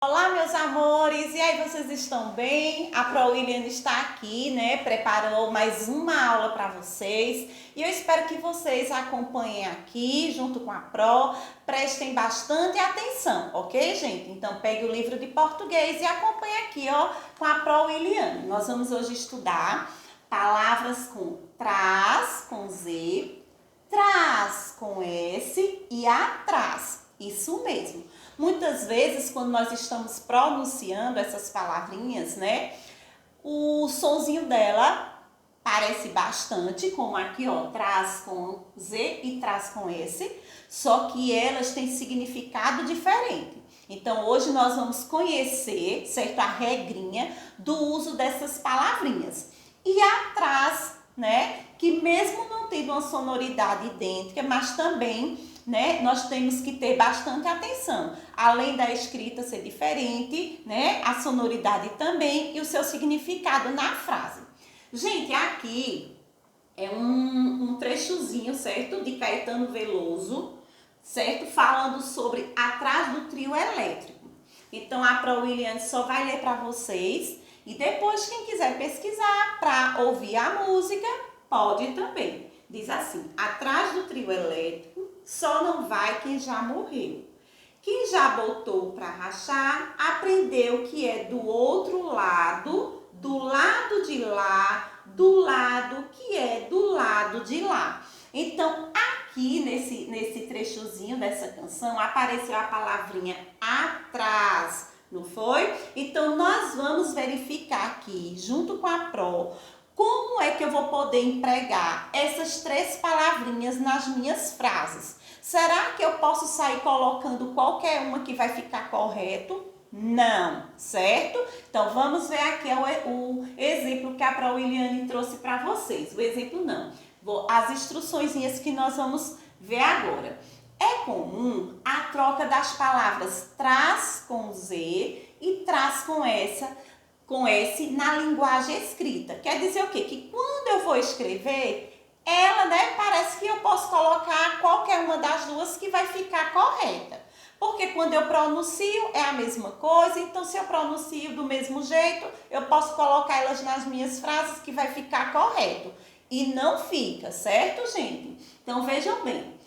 Olá, meus amores! E aí, vocês estão bem? A Pro William está aqui, né? Preparou mais uma aula para vocês. E eu espero que vocês acompanhem aqui, junto com a Pro. Prestem bastante atenção, ok, gente? Então, pegue o livro de português e acompanhe aqui, ó, com a Pro William. Nós vamos hoje estudar palavras com traz, com Z, traz com S e atrás. Isso mesmo. Muitas vezes, quando nós estamos pronunciando essas palavrinhas, né? O sonzinho dela parece bastante, como aqui, ó, traz com Z e traz com S, só que elas têm significado diferente. Então, hoje nós vamos conhecer, certo, a regrinha do uso dessas palavrinhas. E atrás, né, que mesmo não tendo uma sonoridade idêntica, mas também, né, nós temos que ter bastante atenção. Além da escrita ser diferente, né, a sonoridade também e o seu significado na frase. Gente, aqui é um trechozinho, certo, de Caetano Veloso, certo, falando sobre atrás do trio elétrico. Então, a Pro William só vai ler para vocês e depois, quem quiser pesquisar para ouvir a música, pode também. Diz assim: atrás do trio elétrico só não vai quem já morreu. Quem já botou para rachar, aprendeu que é do outro lado, do lado de lá, do lado que é do lado de lá. Então, aqui nesse trechozinho dessa canção, apareceu a palavrinha atrás, não foi? Então, nós vamos verificar aqui, junto com a Pro, como é que eu vou poder empregar essas três palavrinhas nas minhas frases. Será que eu posso sair colocando qualquer uma que vai ficar correto? Não, certo? Então, vamos ver aqui o exemplo que a Pro Williane trouxe para vocês. O exemplo não. As instruçõezinhas que nós vamos ver agora. É comum a troca das palavras traz com Z e traz com S na linguagem escrita. Quer dizer o quê? Que quando eu vou escrever, ela, né, parece que eu posso colocar qualquer uma das duas que vai ficar correta. Porque quando eu pronuncio é a mesma coisa, então se eu pronuncio do mesmo jeito, eu posso colocar elas nas minhas frases que vai ficar correto. E não fica, certo, gente? Então vejam bem.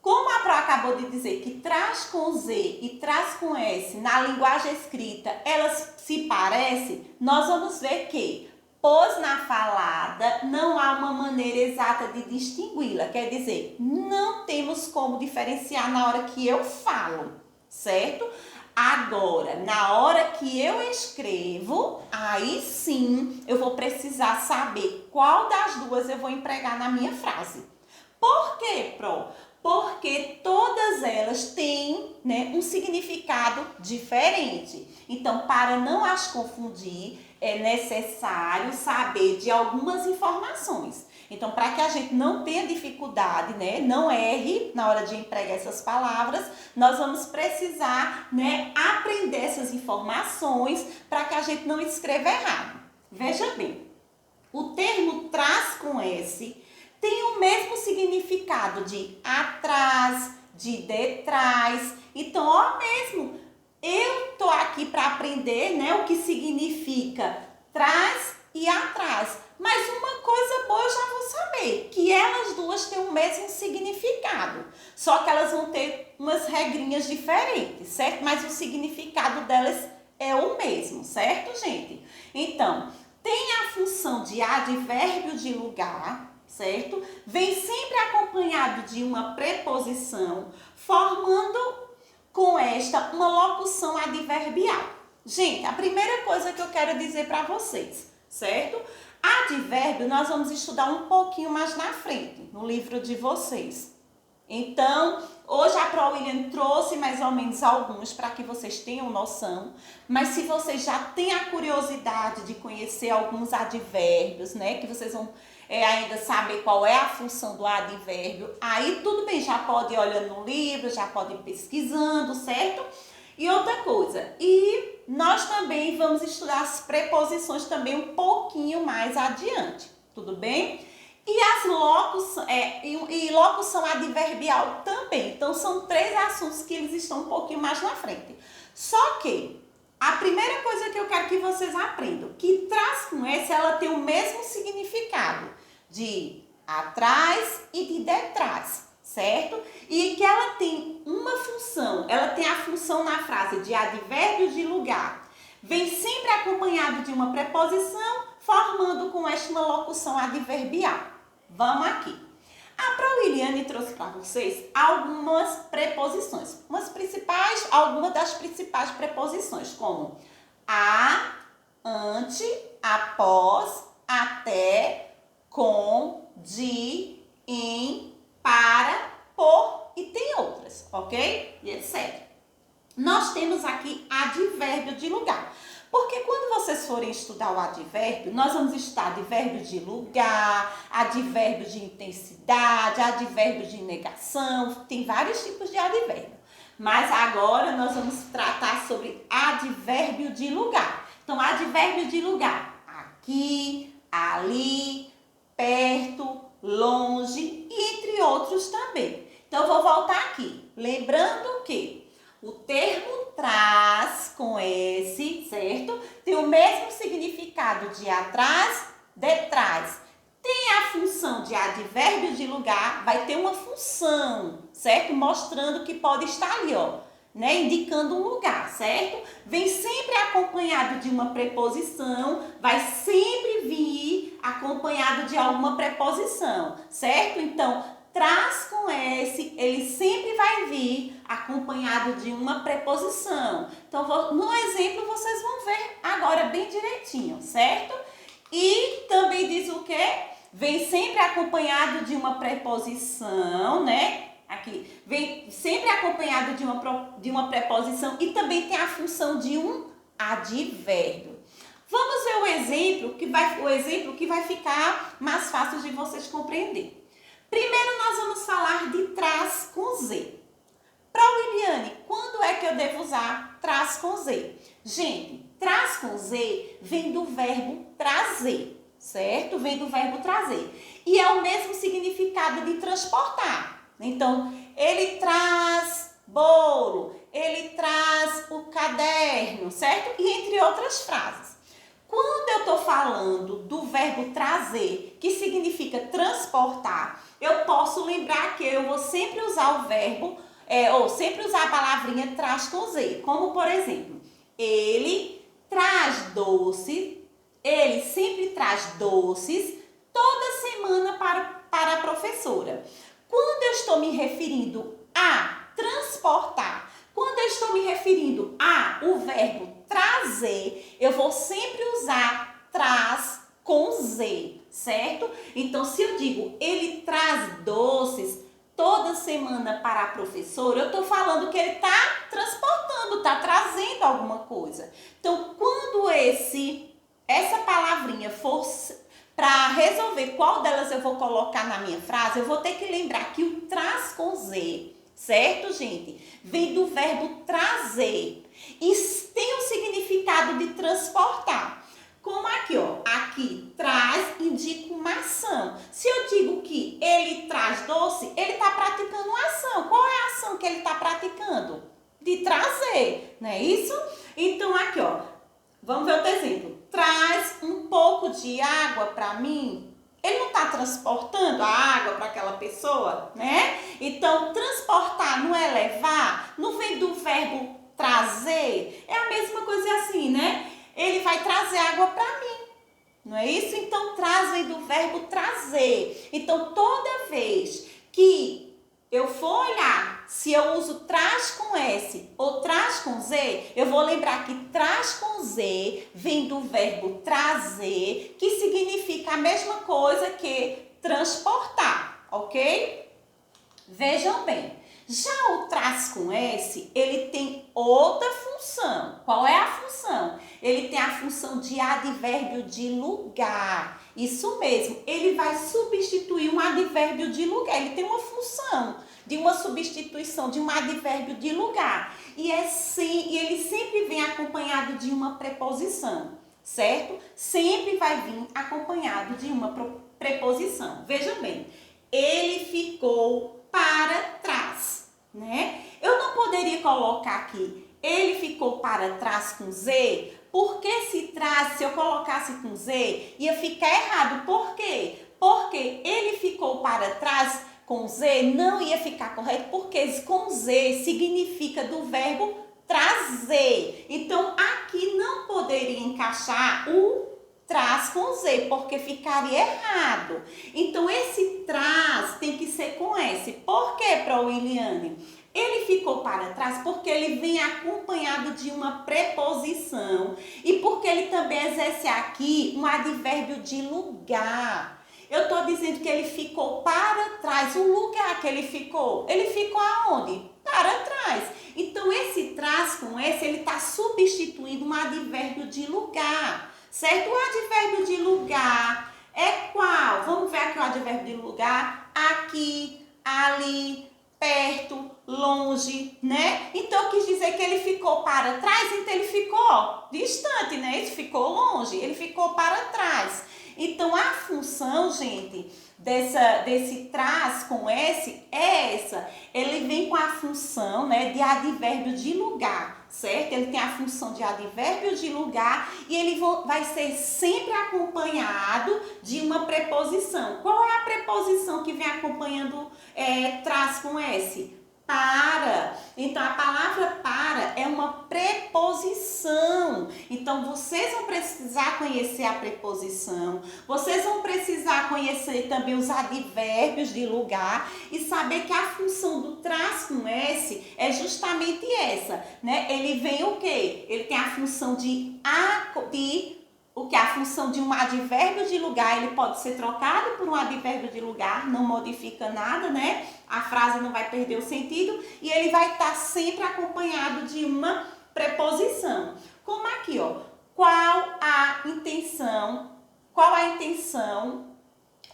Como a Pro acabou de dizer que traz com Z e traz com S na linguagem escrita, elas se parecem, nós vamos ver que, pois na falada não há uma maneira exata de distingui-la. Quer dizer, não temos como diferenciar na hora que eu falo, certo? Agora, na hora que eu escrevo, aí sim eu vou precisar saber qual das duas eu vou empregar na minha frase. Por quê, Pro? Porque todas elas têm, né, um significado diferente. Então, para não as confundir, é necessário saber de algumas informações. Então, para que a gente não tenha dificuldade, né, não erre na hora de empregar essas palavras, nós vamos precisar, né, aprender essas informações para que a gente não escreva errado. Veja bem, o termo traz com S tem o mesmo significado de atrás, de detrás. Então, ó mesmo, eu tô aqui para aprender, né, o que significa trás e atrás. Mas uma coisa boa eu já vou saber, que elas duas têm o mesmo significado. Só que elas vão ter umas regrinhas diferentes, certo? Mas o significado delas é o mesmo, certo, gente? Então, tem a função de advérbio de lugar, certo? Vem sempre acompanhado de uma preposição, formando com esta uma locução adverbial. Gente, a primeira coisa que eu quero dizer para vocês, certo? Advérbio nós vamos estudar um pouquinho mais na frente, no livro de vocês. Então, hoje a Pro William trouxe mais ou menos alguns para que vocês tenham noção, mas se vocês já têm a curiosidade de conhecer alguns advérbios, né, que vocês vão ainda saber qual é a função do advérbio, aí tudo bem, já pode ir olhando no livro, já pode ir pesquisando, certo? E outra coisa, e nós também vamos estudar as preposições também um pouquinho mais adiante, tudo bem? E as locução adverbial também. Então, são três assuntos que eles estão um pouquinho mais na frente. Só que a primeira coisa que eu quero que vocês aprendam, que traz com S, ela tem o mesmo significado de atrás e de detrás, certo? E que ela tem uma função, ela tem a função na frase de advérbio de lugar. Vem sempre acompanhado de uma preposição, formando com esta uma locução adverbial. Vamos aqui. A ProWilliane trouxe para vocês algumas preposições, algumas das principais preposições, como a, ante, após, até, com, de, em, para, por e tem outras, ok? E etc. Nós temos aqui advérbio de lugar. Porque quando vocês forem estudar o advérbio, nós vamos estudar advérbio de lugar, advérbio de intensidade, advérbio de negação, tem vários tipos de advérbio. Mas agora nós vamos tratar sobre advérbio de lugar. Então, advérbio de lugar, aqui, ali, perto, longe e entre outros também. Então, eu vou voltar aqui, lembrando que o termo traz com esse, certo? Tem o mesmo significado de atrás, detrás. Tem a função de advérbio de lugar, vai ter uma função, certo? Mostrando que pode estar ali, ó, né? Indicando um lugar, certo? Vem sempre acompanhado de uma preposição, vai sempre vir acompanhado de alguma preposição, certo? Então, traz com S, ele sempre vai vir acompanhado de uma preposição. Então, no exemplo, vocês vão ver agora bem direitinho, certo? E também diz o quê? Vem sempre acompanhado de uma preposição, né? Aqui, vem sempre acompanhado de uma preposição e também tem a função de um advérbio. Vamos ver o exemplo que vai ficar mais fácil de vocês compreenderem. Primeiro, nós vamos falar de traz com Z. ProWilliane, quando é que eu devo usar traz com Z? Gente, traz com Z vem do verbo trazer, certo? Vem do verbo trazer. E é o mesmo significado de transportar. Então, ele traz bolo, ele traz o caderno, certo? E entre outras frases. Quando eu estou falando do verbo trazer, que significa transportar, eu posso lembrar que eu vou sempre usar o verbo, ou sempre usar a palavrinha traz com Z. Como, por exemplo, ele traz doce, ele sempre traz doces toda semana para a professora. Quando eu estou me referindo a transportar, quando eu estou me referindo a o verbo trazer, eu vou sempre usar traz com Z, certo? Então, se eu digo ele traz doces toda semana para a professora, eu estou falando que ele está transportando, está trazendo alguma coisa. Então, quando essa palavrinha for para resolver qual delas eu vou colocar na minha frase, eu vou ter que lembrar que o traz com Z, certo, gente? Vem do verbo trazer e tem o significado de transportar. Como aqui, ó, aqui traz indica uma ação. Se eu digo que ele traz doce, ele está praticando uma ação. Qual é a ação que ele está praticando? De trazer, não é isso? Então aqui, ó, vamos ver outro exemplo. Traz um pouco de água para mim. Ele não está transportando a água para aquela pessoa, né? Então, transportar não é levar, não vem do verbo trazer. É a mesma coisa assim, né? Ele vai trazer água para mim, não é isso? Então, traz vem do verbo trazer. Então, toda vez que eu for olhar se eu uso traz com S ou traz com Z, eu vou lembrar que traz com Z vem do verbo trazer, que significa a mesma coisa que transportar, ok? Vejam bem, já o traz com S, ele tem outra função. Qual é a função? Ele tem a função de advérbio de lugar. Isso mesmo, ele vai substituir um advérbio de lugar. Ele tem uma função de uma substituição de um advérbio de lugar. E ele sempre vem acompanhado de uma preposição, certo? Sempre vai vir acompanhado de uma preposição. Veja bem, ele ficou para trás, né? Eu não poderia colocar aqui, ele ficou para trás com Z, porque se trás, se eu colocasse com Z, ia ficar errado. Por quê? Porque ele ficou para trás com Z, não ia ficar correto, porque com Z significa do verbo trazer. Então, aqui não poderia encaixar o traz com Z, porque ficaria errado. Então, esse traz tem que ser com S. Por quê, Proiliane? Ele ficou para trás porque ele vem acompanhado de uma preposição e porque ele também exerce aqui um advérbio de lugar. Eu estou dizendo que ele ficou para trás. O lugar que ele ficou aonde? Para trás. Então, esse traz com S, ele está substituindo um advérbio de lugar, certo? O advérbio de lugar é qual? Vamos ver aqui o advérbio de lugar. Aqui, ali, perto, longe, né? Então, eu quis dizer que ele ficou para trás, então ele ficou distante, né? Ele ficou longe, ele ficou para trás. Então, a função, gente, desse traz com S é essa. Ele vem com a função, né, de advérbio de lugar, certo? Ele tem a função de advérbio de lugar e ele vai ser sempre acompanhado de uma preposição. Qual é a preposição que vem acompanhando traz com S? Para. Então, a palavra para é uma preposição. Então, vocês vão precisar conhecer a preposição. Vocês vão precisar conhecer também os advérbios de lugar e saber que a função do traz com S é justamente essa, né? Ele vem o quê? Ele tem a função a função de um advérbio de lugar, ele pode ser trocado por um advérbio de lugar, não modifica nada, né? A frase não vai perder o sentido e ele vai estar sempre acompanhado de uma preposição. Como aqui, ó. Qual a intenção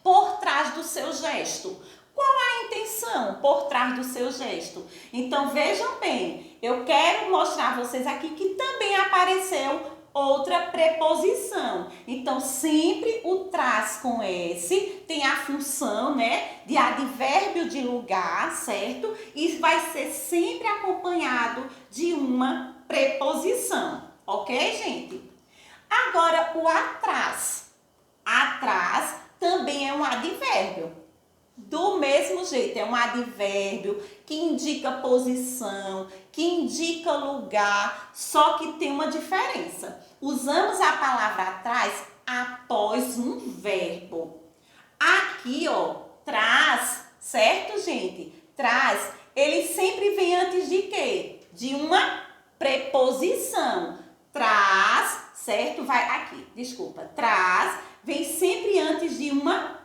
por trás do seu gesto? Qual a intenção por trás do seu gesto? Então, vejam bem, eu quero mostrar a vocês aqui que também apareceu outra preposição. Então, sempre o traz com S tem a função, né, de advérbio de lugar, certo? E vai ser sempre acompanhado de uma preposição, ok, gente? Agora, o atrás. Atrás também é um advérbio. Do mesmo jeito, é um advérbio que indica posição, que indica lugar, só que tem uma diferença. Usamos a palavra atrás após um verbo. Aqui, ó, traz, certo, gente? Traz, ele sempre vem antes de quê? De uma preposição. Traz, certo? Vai aqui, desculpa. Traz, vem sempre antes de uma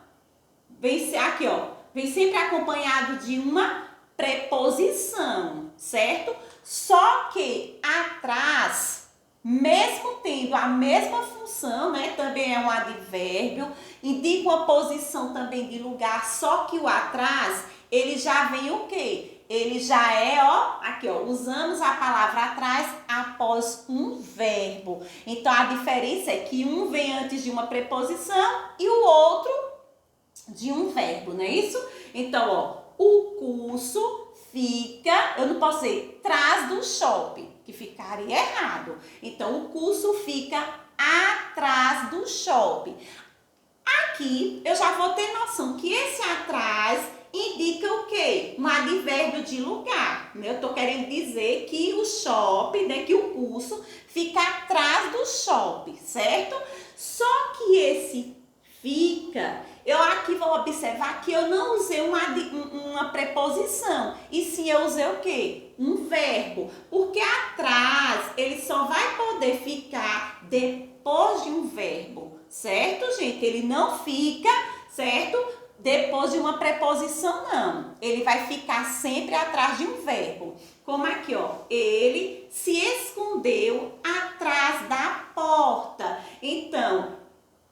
aqui, ó, vem sempre acompanhado de uma preposição, certo? Só que atrás, mesmo tendo a mesma função, né, também é um advérbio, indica uma posição também de lugar, só que o atrás, ele já vem o quê? Ele já é, ó, aqui, ó, usamos a palavra atrás após um verbo. Então, a diferença é que um vem antes de uma preposição e o outro de um verbo, não é isso? Então, ó, o curso fica, eu não posso dizer trás do shopping, que ficaria errado. Então, o curso fica atrás do shopping. Aqui, eu já vou ter noção que esse atrás indica o quê? Um advérbio de lugar, né? Eu tô querendo dizer que o shopping, né, que o curso fica atrás do shopping, certo? Só que esse fica, eu aqui vou observar que eu não usei uma preposição, e sim eu usei o quê? Um verbo, porque atrás ele só vai poder ficar depois de um verbo, certo, gente? Ele não fica, certo? Depois de uma preposição, não. Ele vai ficar sempre atrás de um verbo. Como aqui, ó. Ele se escondeu atrás da porta. Então,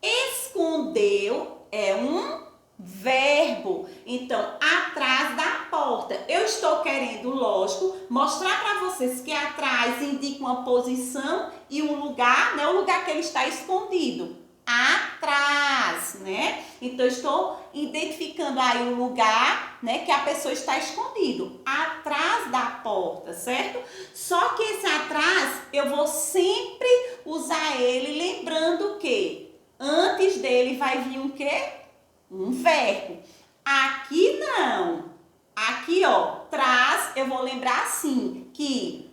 escondeu é um verbo. Então, atrás da porta. Eu estou querendo, lógico, mostrar para vocês que atrás indica uma posição e um lugar, né? O lugar que ele está escondido. atrás, né? Então, eu estou identificando aí o lugar, né, que a pessoa está escondido, atrás da porta, certo? Só que esse atrás, eu vou sempre usar ele lembrando que antes dele vai vir um quê? Um verbo. Aqui não. Aqui, ó, trás, eu vou lembrar assim, que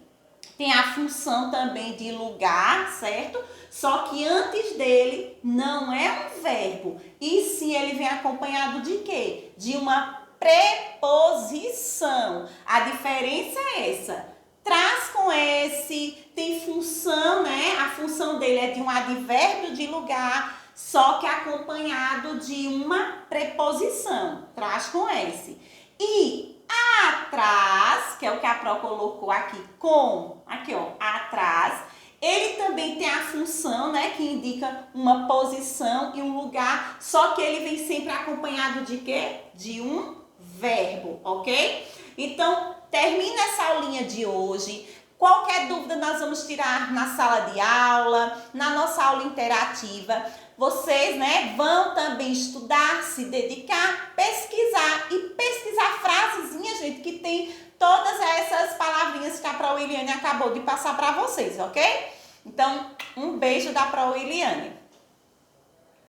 tem a função também de lugar, certo? Só que antes dele não é um verbo. E sim, ele vem acompanhado de quê? De uma preposição. A diferença é essa. Traz com esse, tem função, né? A função dele é de um advérbio de lugar, só que acompanhado de uma preposição. Traz com esse. E atrás, que é o que a Pro colocou aqui, com, aqui ó, atrás, ele também tem a função, né, que indica uma posição e um lugar, só que ele vem sempre acompanhado de quê? De um verbo, ok? Então, termina essa aulinha de hoje. Qualquer dúvida nós vamos tirar na sala de aula, na nossa aula interativa. Vocês, né, vão também estudar, se dedicar, pesquisar e pesquisar frasezinhas, gente, que tem todas essas palavrinhas que a Pro Williane acabou de passar para vocês, ok? Então, um beijo da Pro Williane.